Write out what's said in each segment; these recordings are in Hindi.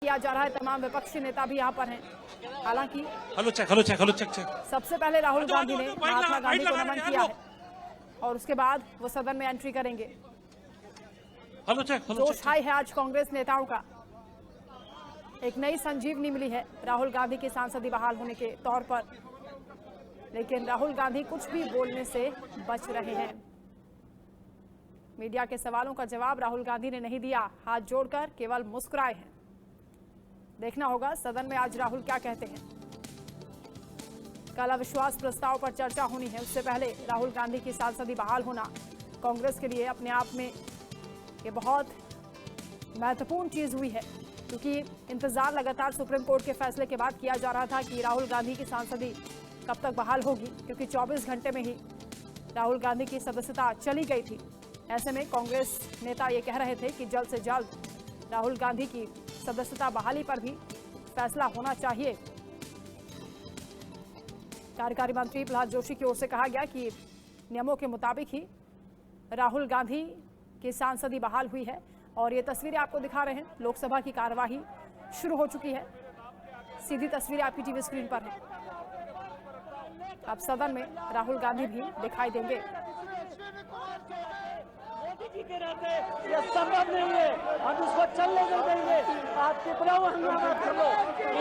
किया जा रहा है। तमाम विपक्षी नेता भी यहाँ पर हैं। हालांकि हेलो चेक। सबसे पहले राहुल गांधी ने महात्मा गांधी को नमन किया है और उसके बाद वो सदन में एंट्री करेंगे। जोश हाई है आज कांग्रेस नेताओं का। एक नई संजीवनी मिली है राहुल गांधी की सांसदी बहाल होने के तौर पर, लेकिन राहुल गांधी कुछ भी बोलने से बच रहे हैं। मीडिया के सवालों का जवाब राहुल गांधी ने नहीं दिया, हाथ जोड़कर केवल मुस्कुराए हैं। देखना होगा सदन में आज राहुल क्या कहते हैं। कल अविश्वास प्रस्ताव पर चर्चा होनी है, उससे पहले राहुल गांधी की सांसदी बहाल होना कांग्रेस के लिए अपने आप में ये बहुत महत्वपूर्ण चीज हुई है, क्योंकि इंतजार लगातार सुप्रीम कोर्ट के फैसले के बाद किया जा रहा था कि राहुल गांधी की सांसदी कब तक बहाल होगी, क्योंकि 24 घंटे में ही राहुल गांधी की सदस्यता चली गई थी। ऐसे में कांग्रेस नेता ये कह रहे थे कि जल्द से जल्द राहुल गांधी की सदस्यता बहाली पर भी फैसला होना चाहिए। कार्यकारी मंत्री प्रहलाद जोशी की ओर से कहा गया कि नियमों के मुताबिक ही राहुल गांधी की सांसदी बहाल हुई है और ये तस्वीरें आपको दिखा रहे हैं। लोकसभा की कार्यवाही शुरू हो चुकी है, सीधी तस्वीरें आपकी टीवी स्क्रीन पर है। अब सदन में राहुल गांधी भी दिखाई देंगे। मोदी के रहते ये संभव नहीं है, हम इसको चलने नहीं देंगे। आप कितना हंगामा कर लो,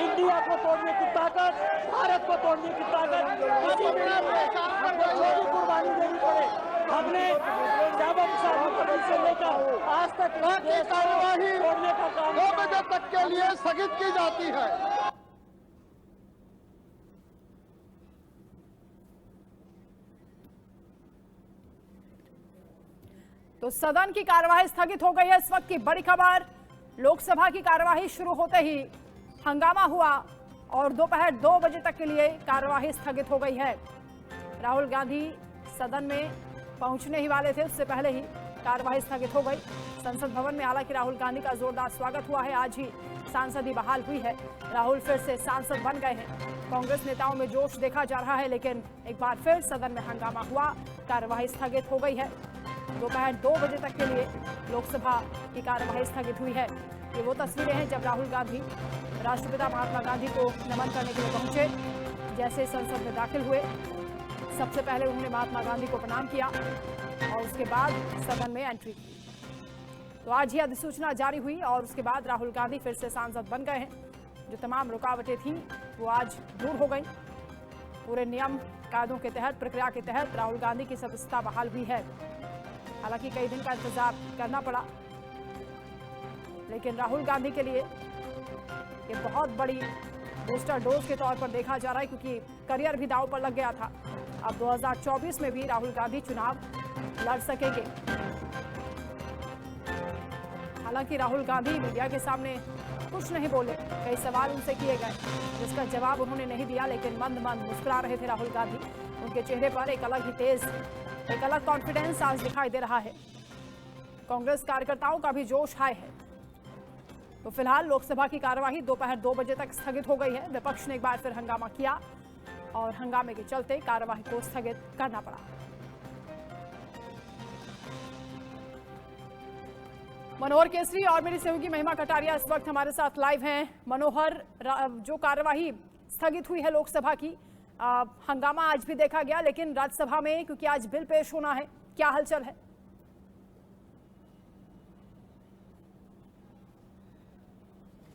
इंडिया को तोड़ने की ताकत, भारत को तोड़ने की ताकत किसी में नहीं है। हमको जो भी कुर्बानी देनी पड़े, हमने जब से लेकर आज तक कार्यवाही तोड़ने का काम 2 बजे तक के लिए स्थगित की जाती है। तो सदन की कार्यवाही स्थगित हो गई है। इस वक्त की बड़ी खबर, लोकसभा की कार्यवाही शुरू होते ही हंगामा हुआ और दोपहर 2 बजे तक के लिए कार्यवाही स्थगित हो गई है। राहुल गांधी सदन में पहुंचने ही वाले थे, उससे पहले ही कार्यवाही स्थगित हो गई। संसद भवन में हालांकि राहुल गांधी का जोरदार स्वागत हुआ है। आज ही सांसदी बहाल हुई है, राहुल फिर से सांसद बन गए हैं। कांग्रेस नेताओं में जोश देखा जा रहा है, लेकिन एक बार फिर सदन में हंगामा हुआ, कार्यवाही स्थगित हो गई है। दोपहर 2 बजे तक के लिए लोकसभा की कार्यवाही स्थगित हुई है। ये वो तस्वीरें हैं जब राहुल गांधी राष्ट्रपिता महात्मा गांधी को नमन करने के लिए पहुंचे। जैसे संसद में दाखिल हुए, सबसे पहले उन्होंने महात्मा गांधी को प्रणाम किया और उसके बाद सदन में एंट्री की। तो आज ही अधिसूचना जारी हुई और उसके बाद राहुल गांधी फिर से सांसद बन गए हैं। जो तमाम रुकावटें थीं वो आज दूर हो गई। पूरे नियम कायदों के तहत, प्रक्रिया के तहत राहुल गांधी की सदस्यता बहाल हुई है। हालांकि कई दिन का इंतजार करना पड़ा, लेकिन राहुल गांधी के लिए ये बहुत बड़ी बूस्टर डोज के तौर पर देखा जा रहा है, क्योंकि करियर भी दांव पर लग गया था। अब 2024 में भी राहुल गांधी चुनाव लड़ सकेंगे। हालांकि राहुल गांधी मीडिया के सामने कुछ नहीं बोले, कई सवाल उनसे किए गए जिसका जवाब उन्होंने नहीं दिया, लेकिन मंद मंद मुस्कुरा रहे थे राहुल गांधी। उनके चेहरे पर एक अलग ही तेज, एक अलग कॉन्फिडेंस आज दिखाई दे रहा है। कांग्रेस कार्यकर्ताओं का भी जोश हाई है। तो फिलहाल लोकसभा की कार्यवाही दोपहर 2 बजे तक स्थगित हो गई है। विपक्ष ने एक बार फिर हंगामा किया और हंगामे के चलते कार्यवाही को स्थगित करना पड़ा। मनोहर केसरी और मेरी सहयोगी महिमा कटारिया इस वक्त हमारे साथ लाइव हैं। मनोहर, जो कार्यवाही स्थगित हुई है लोकसभा की, हंगामा आज भी देखा गया, लेकिन राज्यसभा में क्योंकि आज बिल पेश होना है, क्या हलचल है?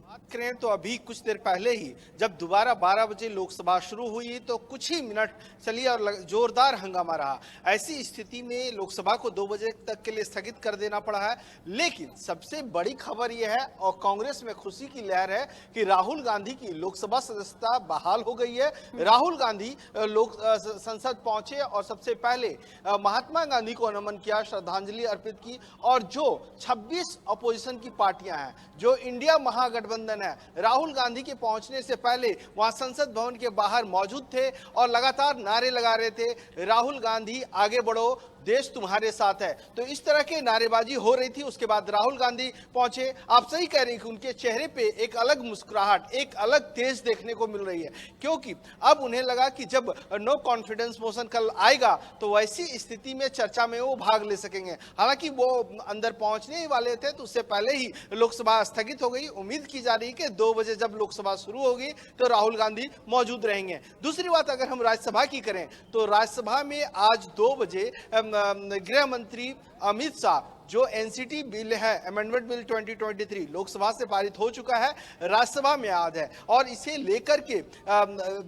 बात करें तो अभी कुछ देर पहले ही जब दोबारा 12 बजे लोकसभा शुरू हुई तो कुछ ही मिनट चली और जोरदार हंगामा रहा। ऐसी स्थिति में लोकसभा को 2 बजे तक के लिए स्थगित कर देना पड़ा है। लेकिन सबसे बड़ी खबर यह है और कांग्रेस में खुशी की लहर है कि राहुल गांधी की लोकसभा सदस्यता बहाल हो गई है। राहुल गांधी संसद पहुंचे और सबसे पहले महात्मा गांधी को नमन किया, श्रद्धांजलि अर्पित की। और जो 26 अपोजिशन की पार्टियां हैं, जो इंडिया महागठबंधन है, राहुल गांधी के पहुंचने से पहले वहां संसद भवन के बाहर मौजूद थे और लगातार नारे लगा रहे थे, राहुल गांधी आगे बढ़ो, देश तुम्हारे साथ है। तो इस तरह के नारेबाजी हो रही थी। उसके बाद राहुल गांधी पहुंचे। आप सही कह रही हैं कि उनके चेहरे पे एक अलग मुस्कुराहट, एक अलग तेज देखने को मिल रही है, क्योंकि अब उन्हें लगा कि जब नो कॉन्फिडेंस मोशन कल आएगा तो वैसी स्थिति में चर्चा में वो भाग ले सकेंगे। हालांकि वो अंदर पहुंचने ही वाले थे तो उससे पहले ही लोकसभा स्थगित हो गई। उम्मीद की जा रही है कि 2 बजे जब लोकसभा शुरू होगी तो राहुल गांधी मौजूद रहेंगे। दूसरी बात, अगर हम राज्यसभा की करें तो राज्यसभा में आज 2 बजे गृह मंत्री अमित शाह, जो एनसीटी बिल है, अमेंडमेंट बिल 2023, लोकसभा से पारित हो चुका है, राज्यसभा में आज है और इसे लेकर के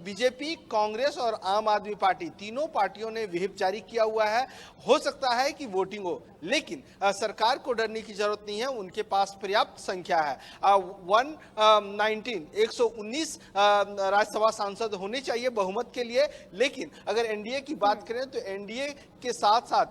बीजेपी, कांग्रेस और आम आदमी पार्टी, तीनों पार्टियों ने व्हिप जारी किया हुआ है। हो सकता है कि वोटिंग हो, लेकिन सरकार को डरने की जरूरत नहीं है, उनके पास पर्याप्त संख्या है। 119 राज्यसभा सांसद होने चाहिए बहुमत के लिए। लेकिन अगर एनडीए की बात करें तो एनडीए के साथ साथ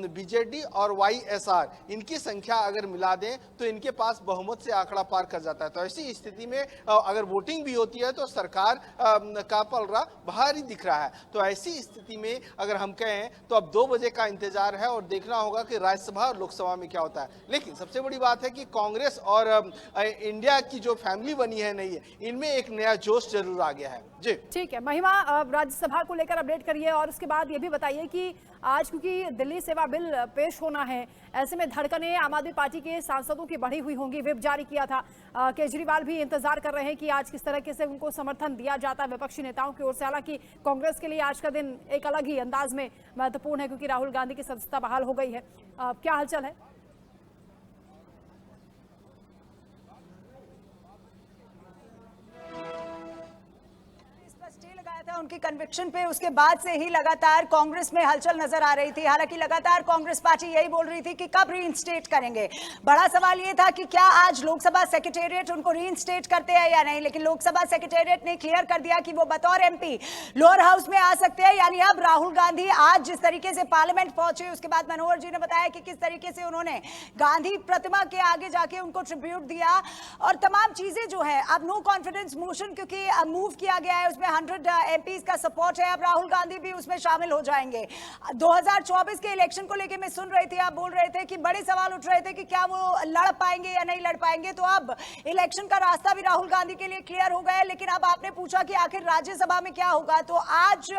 बीजेडी और वाईएसआर, इनकी संख्या अगर मिला दें तो इनके पास बहुमत से आंकड़ा पार कर जाता है। तो ऐसी स्थिति में अगर वोटिंग भी होती है तो सरकार का पलड़ा बाहर ही दिख रहा है। तो ऐसी स्थिति में अगर हम कहें तो अब 2 बजे का इंतजार है और देखना होगा कि राज्यसभा और लोकसभा में क्या होता है। लेकिन सबसे बड़ी बात है कि कांग्रेस और इंडिया की जो फैमिली बनी है नई है, इनमें एक नया जोश जरूर आ गया है। जी ठीक है महिमा, राज्यसभा को लेकर अपडेट करिए और उसके बाद ये भी बताइए कि आज क्योंकि दिल्ली सेवा बिल पेश होना है, ऐसे में धड़कनें आम आदमी पार्टी के सांसदों की बढ़ी हुई होंगी। व्हिप जारी किया था, केजरीवाल भी इंतजार कर रहे हैं कि आज किस तरह से उनको समर्थन दिया जाता है विपक्षी नेताओं की ओर से। हालांकि कांग्रेस के लिए आज का दिन एक अलग ही अंदाज में महत्वपूर्ण है क्योंकि राहुल गांधी की सदस्यता बहाल हो गई है। क्या हालचाल है? उनकी कन्विक्शन पे उसके बाद से ही लगातार कांग्रेस में हलचल नजर आ रही थी। हालांकि लगातार कांग्रेस पार्टी यही बोल रही थी कि कब रीइंस्टेट करेंगे। बड़ा सवाल ये था कि क्या आज लोकसभा सेक्रेटेरिएट उनको रीइंस्टेट करते हैं या नहीं, लेकिन लोकसभा सेक्रेटेरिएट ने क्लियर कर दिया कि वो बतौर एमपी लोअर हाउस में आ सकते हैं। यानी अब राहुल गांधी आज जिस तरीके से पार्लियामेंट पहुंचे, उसके बाद मनोहर जी ने बताया कि किस तरीके से उन्होंने गांधी प्रतिमा के आगे जाके उनको ट्रिब्यूट दिया और तमाम चीजें जो है अब नो कॉन्फिडेंस मोशन क्योंकि मूव किया गया है, उसमें 100 एमपीज का सपोर्ट है। अब राहुल गांधी भी उसमें शामिल हो जाएंगे। 2024 के इलेक्शन को लेकर मैं सुन रही थी, आप बोल रहे थे कि बड़े सवाल उठ रहे थे कि क्या वो लड़ पाएंगे या नहीं लड़ पाएंगे। तो अब इलेक्शन का रास्ता भी राहुल गांधी के लिए क्लियर हो गया है। लेकिन अब आपने पूछा कि आखिर राज्यसभा में क्या होगा, तो आज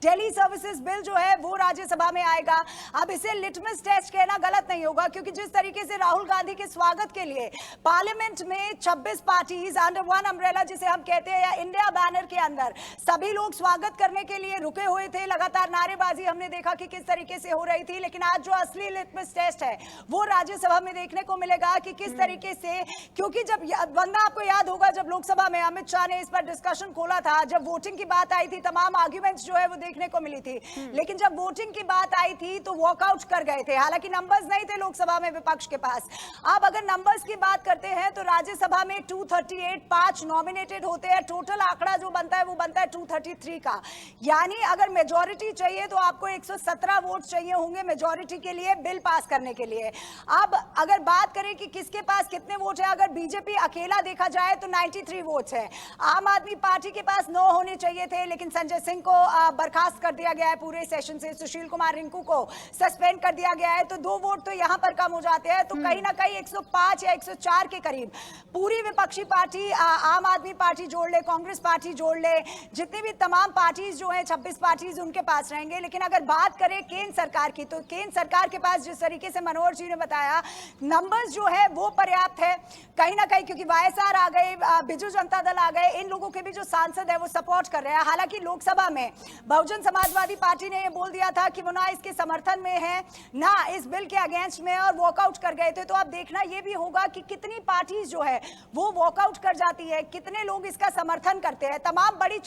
टेली सर्विसेज बिल जो है वो राज्यसभा में आएगा। अब इसे लिटमस टेस्ट कहना गलत नहीं होगा क्योंकि जिस तरीके से राहुल गांधी के स्वागत के लिए पार्लियामेंट में 26 पार्टीज अंडर वन अम्ब्रेला जिसे हम कहते हैं या इंडिया बैनर के अंदर सभी लोग स्वागत करने के लिए रुके हुए थे। लगातार नारेबाजी हमने देखा कि किस तरीके से हो रही थी। लेकिन आज जो असली लिटमस टेस्ट है वो राज्यसभा में देखने को मिलेगा कि किस तरीके से, क्योंकि जब वंदना आपको याद होगा जब लोकसभा में अमित शाह ने इस पर डिस्कशन खोला था, जब वोटिंग की बात आई थी तमाम आर्ग्यूमेंट्स जो है वो देखने को मिली थी। लेकिन जब वोटिंग की बात आई थी तो वॉकआउट कर गए थे। हालांकि नंबर्स नहीं थे लोकसभा में विपक्ष के पास। अब अगर नंबर्स की बात करते हैं तो राज्यसभा में 238 5 नॉमिनेटेड होते हैं। टोटल आंकड़ा जो बनता है वो बनता है 233 का। यानी अगर मेजॉरिटी चाहिए तो आपको 117 वोट चाहिए होंगे मेजॉरिटी के लिए बिल पास करने के लिए। अब अगर बात करें कि किसके पास कितने वोट है, अगर बीजेपी अकेला देखा जाए तो 93 वोट्स है। आम आदमी पार्टी के पास 9 होने चाहिए थे लेकिन संजय सिंह को बर्खास्त कर दिया गया है पूरे सेशन से। सुशील कुमार रिंकू को सस्पेंड कर दिया गया है तो 2 वोट तो यहां पर कम हो जाते हैं। तो कहीं ना कहीं 105 या 104 के करीब पूरी विपक्षी पार्टी, आम आदमी पार्टी जोड़ ले, कांग्रेस पार्टी जोड़ ले, जितनी भी तमाम पार्टीज जो है 26 पार्टीज उनके पास रहेंगे। लेकिन अगर बात करें केंद्र सरकार की तो केंद्र सरकार के पास जिस तरीके से मनोहर जी ने बताया नंबर्स जो है वो पर्याप्त है कहीं ना कहीं, क्योंकि वाईएसआर आ गए, बिजू जनता दल आ गए, इन लोगों के भी जो सांसद है वो सपोर्ट कर रहे हैं। हालांकि लोकसभा में बहुजन समाजवादी पार्टी ने बोल दिया था कि वो ना इसके समर्थन में है ना इस बिल के अगेंस्ट में और वॉकआउट कर गए थे। तो अब देखना यह भी होगा कि कितनी पार्टीज जो है वो वॉकआउट कर जाती है, कितने लोग इसका समर्थन करते हैं। तमाम बड़ी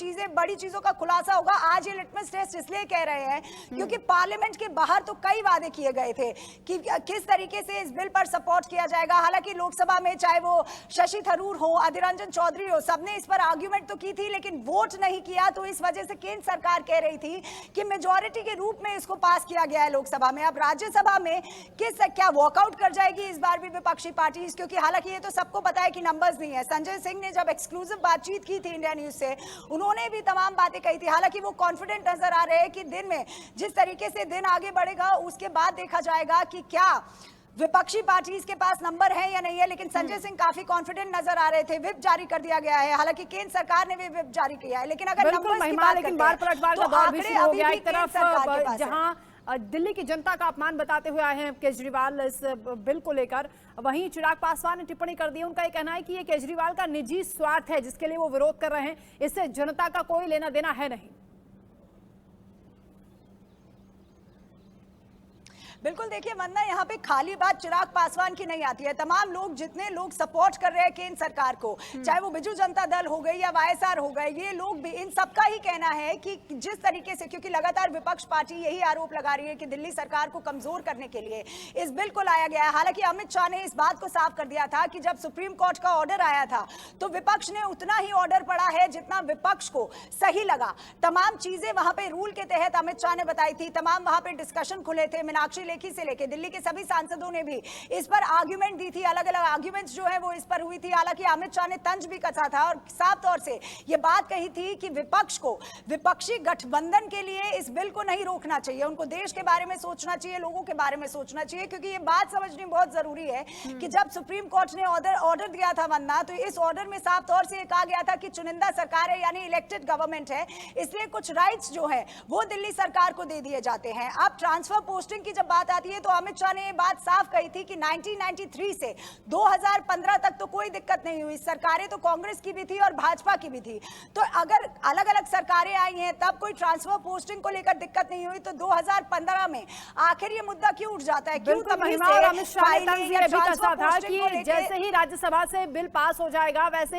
चीजों का खुलासा होगा। आज ये लिटमस टेस्ट इसलिए कह रहे हैं क्योंकि पार्लियामेंट के बाहर तो कई वादे किए गए थे कि किस तरीके से इस बिल पर सपोर्ट किया जाएगा। हालांकि लोकसभा में चाहे वो शशि थरूर हो, अधीर रंजन चौधरी हो, सबने इस पर आर्ग्यूमेंट तो की थी लेकिन वोट नहीं किया। तो इस वजह से केंद्र सरकार कह रही थी कि मेजॉरिटी के रूप में इसको पास किया गया है लोकसभा में। अब राज्यसभा में क्या वॉकआउट कर जाएगी इस बार भी विपक्षी पार्टी, क्योंकि हालांकि ये तो सबको पता है कि नंबर्स नहीं है। संजय सिंह ने जब एक्सक्लूसिव बातचीत की थी इंडिया न्यूज से, उन्होंने भी तमाम बातें कही थी। हालांकि वो कॉन्फिडेंट नजर आ रहे हैं कि दिन में जिस तरीके से दिन आगे बढ़ेगा उसके बाद देखा जाएगा कि क्या विपक्षी पार्टीज के पास नंबर है या नहीं है। लेकिन संजय सिंह काफी कॉन्फिडेंट नजर आ रहे थे। व्हिप जारी कर दिया गया है, हालांकि केंद्र सरकार ने भी व्हिप जारी किया है। लेकिन अगर बिल्कुल महिमा, लेकिन बार पलटवार का दौर भी शुरू हो गया। एक तरफ जहां दिल्ली की जनता का अपमान बताते हुए आए हैं केजरीवाल इस बिल को लेकर, वहीं चिराग पासवान ने टिप्पणी कर दी। उनका ये कहना है कि ये केजरीवाल का निजी स्वार्थ है जिसके लिए वो विरोध कर रहे हैं, इससे जनता का कोई लेना देना है नहीं। बिल्कुल, देखिए वंदना, यहाँ पे खाली बात चिराग पासवान की नहीं आती है। तमाम लोग, जितने लोग सपोर्ट कर रहे हैं केंद्र सरकार को, चाहे वो बिजू जनता दल हो गई या वाईएसआर हो गए, ये लोग भी, इन सबका ही कहना है कि जिस तरीके से, क्योंकि लगातार विपक्ष पार्टी यही आरोप लगा रही है कि दिल्ली सरकार को कमजोर करने के लिए इस बिल को लाया गया है। हालांकि अमित शाह ने इस बात को साफ कर दिया था कि जब सुप्रीम कोर्ट का ऑर्डर आया था तो विपक्ष ने उतना ही ऑर्डर पढ़ा है जितना विपक्ष को सही लगा। तमाम चीजें वहां पे रूल के तहत अमित शाह ने बताई थी, तमाम वहां पे डिस्कशन खुले थे। मीनाक्षी लेखी से लेके दिल्ली के सभी सांसदों ने भी इस पर आर्ग्यूमेंट दी थी, अलग अलग आर्ग्यूमेंट्स जो है वो इस पर हुई थी। हालांकि अमित शाह ने तंज भी कसा था और साफ तौर से ये बात कही थी कि विपक्ष को विपक्षी गठबंधन के लिए इस बिल को नहीं रोकना चाहिए, उनको देश के बारे में सोचना चाहिए, लोगों के बारे में सोचना चाहिए। क्योंकि ये बात समझनी बहुत जरूरी है कि जब सुप्रीम कोर्ट ने ऑर्डर दिया था वंदना, तो इस ऑर्डर में साफ तौर से कहा गया था कि चुनिंदा सरकार है, यानी इलेक्टेड गवर्नमेंट है, इसलिए कुछ राइट्स जो है वो दिल्ली सरकार को दे दिए जाते हैं। अब ट्रांसफर पोस्टिंग की जब बात आती है तो अमित शाह ने ये बात साफ कही थी कि 1993 से 2015 तक तो कोई दिक्कत नहीं हुई। सरकारें तो कांग्रेस की भी थी और भाजपा की भी थी, तो अगर अलग अलग सरकारें आई हैं तब कोई ट्रांसफर पोस्टिंग को लेकर दिक्कत नहीं हुई, तो 2015 में आखिर ये मुद्दा क्यों उठ जाता है? क्यों महिमा, और अमित शाह ने तंज ये भी कसा था कि जैसे ही राज्यसभा से बिल पास हो जाएगा वैसे